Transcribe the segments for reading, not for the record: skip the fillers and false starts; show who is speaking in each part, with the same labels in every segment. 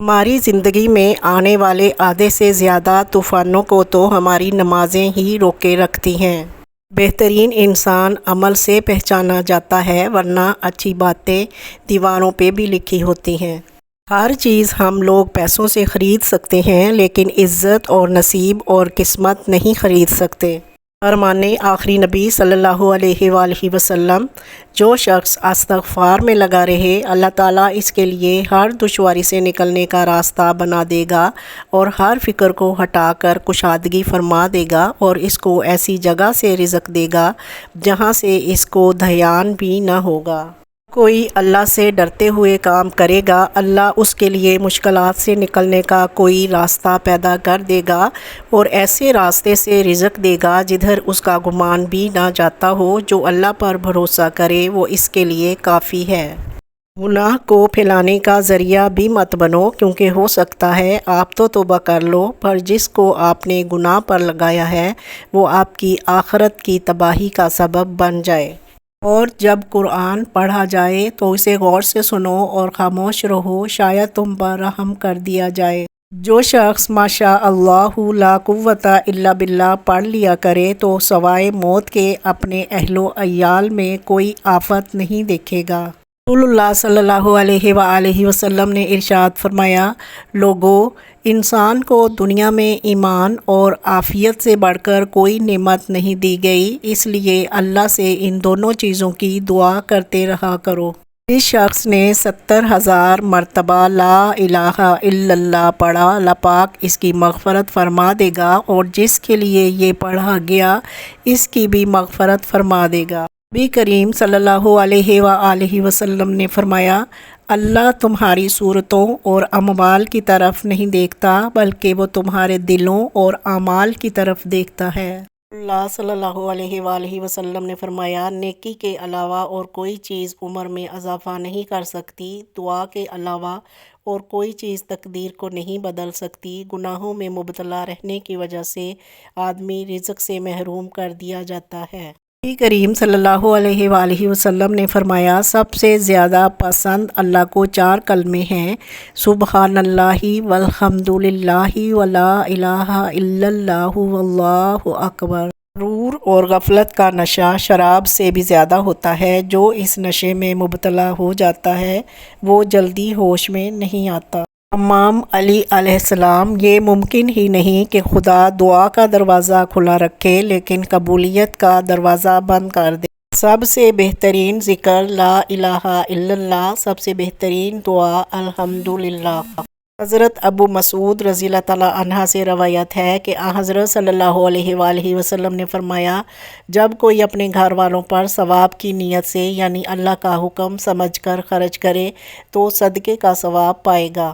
Speaker 1: ہماری زندگی میں آنے والے آدھے سے زیادہ طوفانوں کو تو ہماری نمازیں ہی روکے رکھتی ہیں۔ بہترین انسان عمل سے پہچانا جاتا ہے، ورنہ اچھی باتیں دیواروں پہ بھی لکھی ہوتی ہیں۔ ہر چیز ہم لوگ پیسوں سے خرید سکتے ہیں، لیکن عزت اور نصیب اور قسمت نہیں خرید سکتے۔ فرمان آخری نبی صلی اللہ علیہ وآلہ وسلم، جو شخص استغفار میں لگا رہے، اللہ تعالیٰ اس کے لیے ہر دشواری سے نکلنے کا راستہ بنا دے گا اور ہر فکر کو ہٹا کر کشادگی فرما دے گا، اور اس کو ایسی جگہ سے رزق دے گا جہاں سے اس کو دھیان بھی نہ ہوگا۔ کوئی اللہ سے ڈرتے ہوئے کام کرے گا، اللہ اس کے لیے مشکلات سے نکلنے کا کوئی راستہ پیدا کر دے گا اور ایسے راستے سے رزق دے گا جدھر اس کا گمان بھی نہ جاتا ہو۔ جو اللہ پر بھروسہ کرے وہ اس کے لیے کافی ہے۔ گناہ کو پھیلانے کا ذریعہ بھی مت بنو، کیونکہ ہو سکتا ہے آپ تو توبہ کر لو، پر جس کو آپ نے گناہ پر لگایا ہے وہ آپ کی آخرت کی تباہی کا سبب بن جائے۔ اور جب قرآن پڑھا جائے تو اسے غور سے سنو اور خاموش رہو، شاید تم پر رحم کر دیا جائے۔ جو شخص ماشاء اللہ لا قوت الا باللہ پڑھ لیا کرے تو سوائے موت کے اپنے اہل و عیال میں کوئی آفت نہیں دیکھے گا۔ رسول اللہ صلی اللہ علیہ وآلہ وسلم نے ارشاد فرمایا، لوگو، انسان کو دنیا میں ایمان اور عافیت سے بڑھ کر کوئی نعمت نہیں دی گئی، اس لیے اللہ سے ان دونوں چیزوں کی دعا کرتے رہا کرو۔ جس شخص نے 70,000 مرتبہ لا الہ الا اللہ پڑھا، اللہ پاک اس کی مغفرت فرما دے گا، اور جس کے لیے یہ پڑھا گیا اس کی بھی مغفرت فرما دے گا۔ نبی کریم صلی اللہ علیہ وآلہ وسلم نے فرمایا، اللہ تمہاری صورتوں اور اموال کی طرف نہیں دیکھتا، بلکہ وہ تمہارے دلوں اور اعمال کی طرف دیکھتا ہے۔ اللہ صلی اللہ علیہ وآلہ وسلم نے فرمایا، نیکی کے علاوہ اور کوئی چیز عمر میں اضافہ نہیں کر سکتی، دعا کے علاوہ اور کوئی چیز تقدیر کو نہیں بدل سکتی۔ گناہوں میں مبتلا رہنے کی وجہ سے آدمی رزق سے محروم کر دیا جاتا ہے۔ نبی کریم صلی اللہ علیہ وآلہ وسلم نے فرمایا، سب سے زیادہ پسند اللہ کو 4 کلمے ہیں، سبحان اللہ والحمد للہ ولا الہ الا اللہ واللہ اکبر۔ غرور اور غفلت کا نشہ شراب سے بھی زیادہ ہوتا ہے۔ جو اس نشے میں مبتلا ہو جاتا ہے وہ جلدی ہوش میں نہیں آتا۔ امام علی علیہ السلام، یہ ممکن ہی نہیں کہ خدا دعا کا دروازہ کھلا رکھے لیکن قبولیت کا دروازہ بند کر دے۔ سب سے بہترین ذکر لا الہ الا اللہ، سب سے بہترین دعا الحمدللہ۔ حضرت ابو مسعود رضی اللہ تعالیٰ عنہ سے روایت ہے کہ حضرت صلی اللہ علیہ وآلہ وسلم نے فرمایا، جب کوئی اپنے گھر والوں پر ثواب کی نیت سے یعنی اللہ کا حکم سمجھ کر خرچ کرے تو صدقے کا ثواب پائے گا۔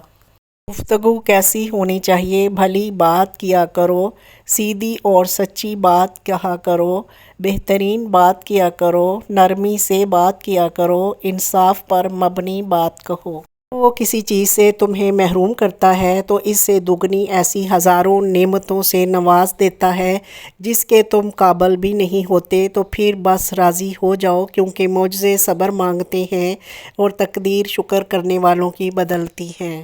Speaker 1: گفتگو کیسی ہونی چاہیے؟ بھلی بات کیا کرو، سیدھی اور سچی بات کہا کرو، بہترین بات کیا کرو، نرمی سے بات کیا کرو، انصاف پر مبنی بات کہو۔ وہ کسی چیز سے تمہیں محروم کرتا ہے تو اس سے دگنی ایسی ہزاروں نعمتوں سے نواز دیتا ہے جس کے تم قابل بھی نہیں ہوتے، تو پھر بس راضی ہو جاؤ، کیونکہ معجزے صبر مانگتے ہیں اور تقدیر شکر کرنے والوں کی بدلتی ہیں۔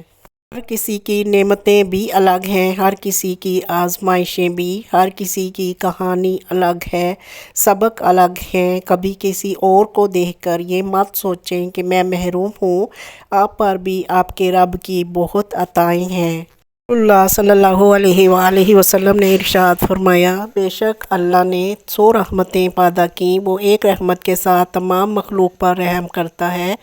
Speaker 1: ہر کسی کی نعمتیں بھی الگ ہیں، ہر کسی کی آزمائشیں بھی، ہر کسی کی کہانی الگ ہے، سبق الگ ہیں۔ کبھی کسی اور کو دیکھ کر یہ مت سوچیں کہ میں محروم ہوں، آپ پر بھی آپ کے رب کی بہت عطائیں ہیں۔ اللہ صلی اللہ علیہ وآلہ وسلم نے ارشاد فرمایا، بے شک اللہ نے 100 رحمتیں پیدا کیں، وہ ایک رحمت کے ساتھ تمام مخلوق پر رحم کرتا ہے،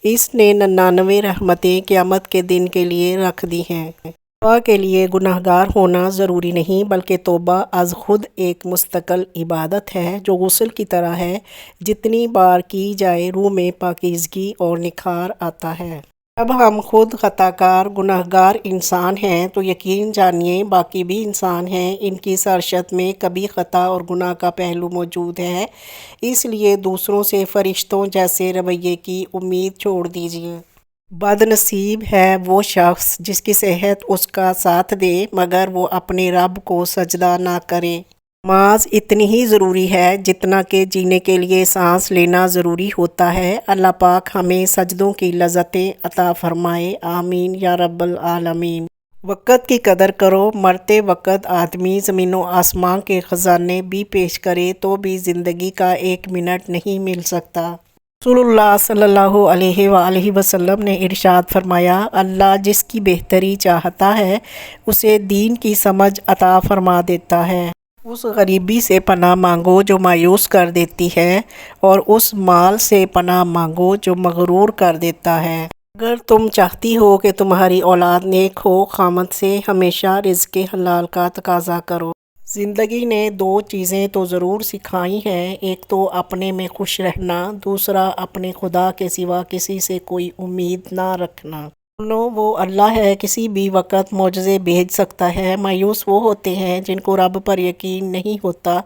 Speaker 1: اس نے 99 رحمتیں قیامت کے دن کے لیے رکھ دی ہیں۔ توبہ کے لیے گناہگار ہونا ضروری نہیں، بلکہ توبہ از خود ایک مستقل عبادت ہے جو غسل کی طرح ہے، جتنی بار کی جائے روح میں پاکیزگی اور نکھار آتا ہے۔ جب ہم خود خطا کار گناہگار انسان ہیں تو یقین جانیے باقی بھی انسان ہیں، ان کی سرشت میں کبھی خطا اور گناہ کا پہلو موجود ہے، اس لیے دوسروں سے فرشتوں جیسے رویے کی امید چھوڑ دیجیے۔ بد نصیب ہے وہ شخص جس کی صحت اس کا ساتھ دے مگر وہ اپنے رب کو سجدہ نہ کرے۔ نماز اتنی ہی ضروری ہے جتنا کہ جینے کے لیے سانس لینا ضروری ہوتا ہے۔ اللہ پاک ہمیں سجدوں کی لذتیں عطا فرمائے، آمین یا رب العالمین۔ وقت کی قدر کرو، مرتے وقت آدمی زمین و آسمان کے خزانے بھی پیش کرے تو بھی زندگی کا ایک منٹ نہیں مل سکتا۔ رسول اللہ صلی اللہ علیہ وآلہ وسلم نے ارشاد فرمایا، اللہ جس کی بہتری چاہتا ہے اسے دین کی سمجھ عطا فرما دیتا ہے۔ اس غریبی سے پناہ مانگو جو مایوس کر دیتی ہے، اور اس مال سے پناہ مانگو جو مغرور کر دیتا ہے۔ اگر تم چاہتی ہو کہ تمہاری اولاد نیک ہو، خامد سے ہمیشہ رزق حلال کا تقاضا کرو۔ زندگی نے دو چیزیں تو ضرور سکھائی ہیں، ایک تو اپنے میں خوش رہنا، دوسرا اپنے خدا کے سوا کسی سے کوئی امید نہ رکھنا۔ سنو، وہ اللہ ہے، کسی بھی وقت معجزے بھیج سکتا ہے۔ مایوس وہ ہوتے ہیں جن کو رب پر یقین نہیں ہوتا،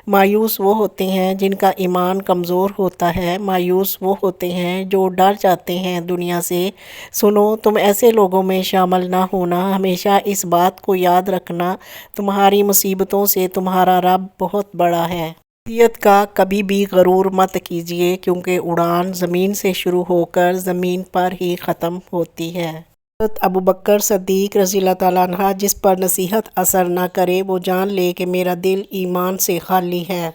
Speaker 1: مایوس وہ ہوتے ہیں جن کا ایمان کمزور ہوتا ہے، مایوس وہ ہوتے ہیں جو ڈر جاتے ہیں دنیا سے۔ سنو، تم ایسے لوگوں میں شامل نہ ہونا، ہمیشہ اس بات کو یاد رکھنا، تمہاری مصیبتوں سے تمہارا رب بہت بڑا ہے۔ شخصیت کا کبھی بھی غرور مت کیجیے، کیونکہ اڑان زمین سے شروع ہو کر زمین پر ہی ختم ہوتی ہے۔ حضرت ابوبکر صدیق رضی اللہ تعالیٰ عنہ، جس پر نصیحت اثر نہ کرے وہ جان لے کہ میرا دل ایمان سے خالی ہے۔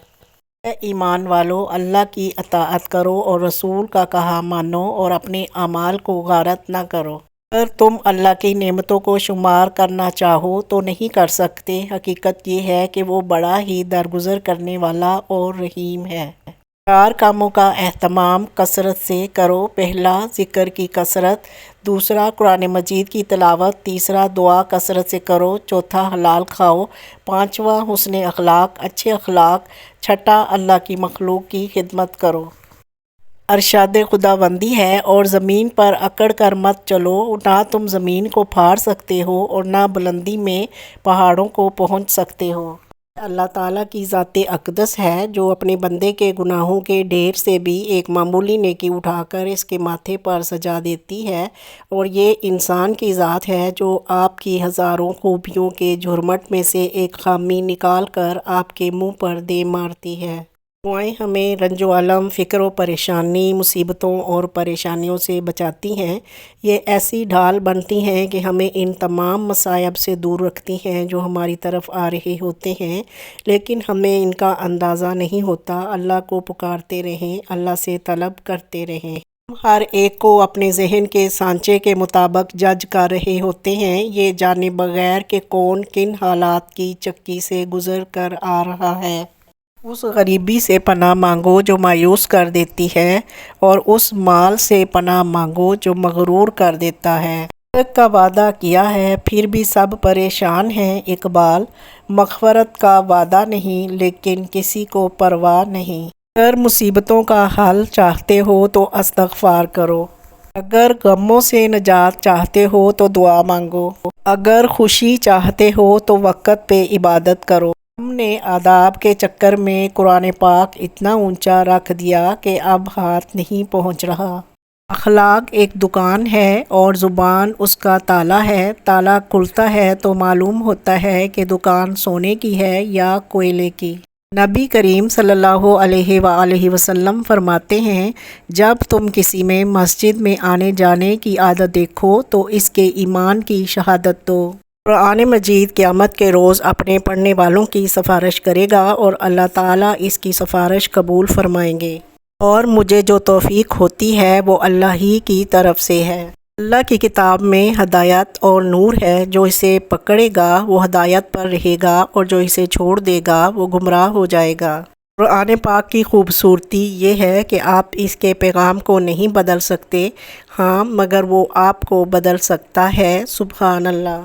Speaker 1: اے ایمان والو، اللہ کی اطاعت کرو اور رسول کا کہا مانو، اور اپنے اعمال کو غارت نہ کرو۔ اگر تم اللہ کی نعمتوں کو شمار کرنا چاہو تو نہیں کر سکتے، حقیقت یہ ہے کہ وہ بڑا ہی درگزر کرنے والا اور رحیم ہے۔ 4 کاموں کا اہتمام کثرت سے کرو۔ پہلا، ذکر کی کثرت، دوسرا قرآن مجید کی تلاوت، تیسرا دعا کثرت سے کرو، چوتھا حلال کھاؤ، پانچواں حسن اخلاق، اچھے اخلاق، چھٹا اللہ کی مخلوق کی خدمت کرو۔ ارشاد خداوندی ہے، اور زمین پر اکڑ کر مت چلو، نہ تم زمین کو پھاڑ سکتے ہو اور نہ بلندی میں پہاڑوں کو پہنچ سکتے ہو۔ اللہ تعالیٰ کی ذات اقدس ہے جو اپنے بندے کے گناہوں کے ڈھیر سے بھی ایک معمولی نیکی اٹھا کر اس کے ماتھے پر سجا دیتی ہے، اور یہ انسان کی ذات ہے جو آپ کی ہزاروں خوبیوں کے جھرمٹ میں سے ایک خامی نکال کر آپ کے منہ پر دے مارتی ہے۔ دعائیں ہمیں رنج و الم، فکر و پریشانی، مصیبتوں اور پریشانیوں سے بچاتی ہیں۔ یہ ایسی ڈھال بنتی ہیں کہ ہمیں ان تمام مصائب سے دور رکھتی ہیں جو ہماری طرف آ رہے ہوتے ہیں، لیکن ہمیں ان کا اندازہ نہیں ہوتا۔ اللہ کو پکارتے رہیں، اللہ سے طلب کرتے رہیں۔ ہم ہر ایک کو اپنے ذہن کے سانچے کے مطابق جج کر رہے ہوتے ہیں، یہ جانے بغیر کہ کون کن حالات کی چکی سے گزر کر آ رہا ہے۔ اس غریبی سے پناہ مانگو جو مایوس کر دیتی ہے، اور اس مال سے پناہ مانگو جو مغرور کر دیتا ہے۔ رزق کا وعدہ کیا ہے پھر بھی سب پریشان ہیں، اقبال۔ مغفرت کا وعدہ نہیں لیکن کسی کو پرواہ نہیں۔ اگر مصیبتوں کا حل چاہتے ہو تو استغفار کرو، اگر غموں سے نجات چاہتے ہو تو دعا مانگو، اگر خوشی چاہتے ہو تو وقت پہ عبادت کرو۔ ہم نے آداب کے چکر میں قرآن پاک اتنا اونچا رکھ دیا کہ اب ہاتھ نہیں پہنچ رہا۔ اخلاق ایک دکان ہے اور زبان اس کا تالا ہے، تالا کھلتا ہے تو معلوم ہوتا ہے کہ دکان سونے کی ہے یا کوئلے کی۔ نبی کریم صلی اللہ علیہ وآلہ وسلم فرماتے ہیں، جب تم کسی میں مسجد میں آنے جانے کی عادت دیکھو تو اس کے ایمان کی شہادت دو۔ قرآن مجید قیامت کے روز اپنے پڑھنے والوں کی سفارش کرے گا اور اللہ تعالیٰ اس کی سفارش قبول فرمائیں گے، اور مجھے جو توفیق ہوتی ہے وہ اللہ ہی کی طرف سے ہے۔ اللہ کی کتاب میں ہدایت اور نور ہے، جو اسے پکڑے گا وہ ہدایت پر رہے گا، اور جو اسے چھوڑ دے گا وہ گمراہ ہو جائے گا۔ قرآن پاک کی خوبصورتی یہ ہے کہ آپ اس کے پیغام کو نہیں بدل سکتے، ہاں مگر وہ آپ کو بدل سکتا ہے۔ سبحان اللہ۔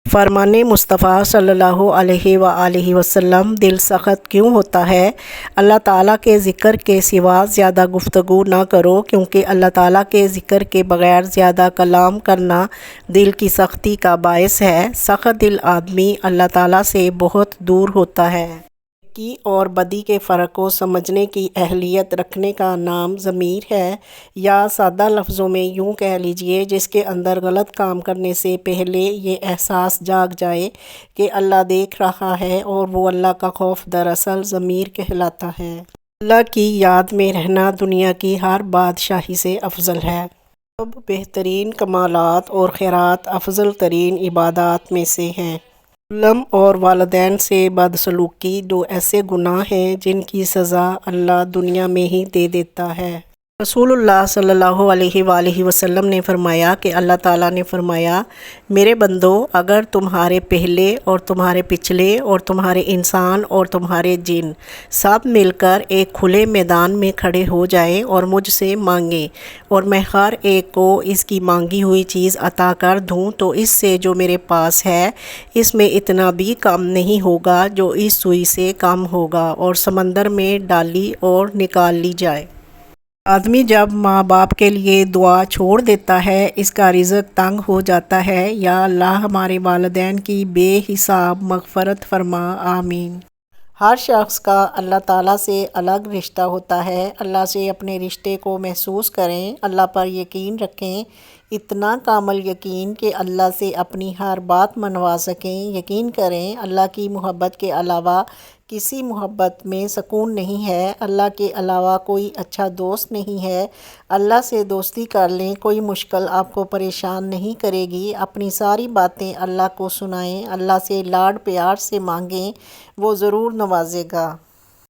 Speaker 1: فرمان مصطفیٰ صلی اللہ علیہ وآلہ وسلم، دل سخت کیوں ہوتا ہے؟ اللہ تعالیٰ کے ذکر کے سوا زیادہ گفتگو نہ کرو، کیونکہ اللہ تعالیٰ کے ذکر کے بغیر زیادہ کلام کرنا دل کی سختی کا باعث ہے۔ سخت دل آدمی اللہ تعالیٰ سے بہت دور ہوتا ہے۔ نیکی اور بدی کے فرق کو سمجھنے کی اہلیت رکھنے کا نام ضمیر ہے، یا سادہ لفظوں میں یوں کہہ لیجئے جس کے اندر غلط کام کرنے سے پہلے یہ احساس جاگ جائے کہ اللہ دیکھ رہا ہے، اور وہ اللہ کا خوف دراصل ضمیر کہلاتا ہے۔ اللہ کی یاد میں رہنا دنیا کی ہر بادشاہی سے افضل ہے۔ سب بہترین کمالات اور خیرات افضل ترین عبادات میں سے ہیں۔ ظلم اور والدین سے بدسلوکی دو ایسے گناہ ہیں جن کی سزا اللہ دنیا میں ہی دے دیتا ہے۔ رسول اللہ صلی اللہ علیہ وآلہ وسلم نے فرمایا کہ اللہ تعالیٰ نے فرمایا، میرے بندو، اگر تمہارے پہلے اور تمہارے پچھلے اور تمہارے انسان اور تمہارے جن سب مل کر ایک کھلے میدان میں کھڑے ہو جائیں اور مجھ سے مانگیں اور میں ہر ایک کو اس کی مانگی ہوئی چیز عطا کر دوں، تو اس سے جو میرے پاس ہے اس میں اتنا بھی کم نہیں ہوگا جو اس سوئی سے کم ہوگا اور سمندر میں ڈالی اور نکال لی جائے۔ آدمی جب ماں باپ کے لیے دعا چھوڑ دیتا ہے، اس کا رزق تنگ ہو جاتا ہے، یا اللہ ہمارے والدین کی بے حساب مغفرت فرما، آمین۔ ہر شخص کا اللہ تعالیٰ سے الگ رشتہ ہوتا ہے۔ اللہ سے اپنے رشتے کو محسوس کریں، اللہ پر یقین رکھیں، اتنا کامل یقین کہ اللہ سے اپنی ہر بات منوا سکیں۔ یقین کریں اللہ کی محبت کے علاوہ کسی محبت میں سکون نہیں ہے، اللہ کے علاوہ کوئی اچھا دوست نہیں ہے۔ اللہ سے دوستی کر لیں، کوئی مشکل آپ کو پریشان نہیں کرے گی۔ اپنی ساری باتیں اللہ کو سنائیں، اللہ سے لاڈ پیار سے مانگیں، وہ ضرور نوازے گا۔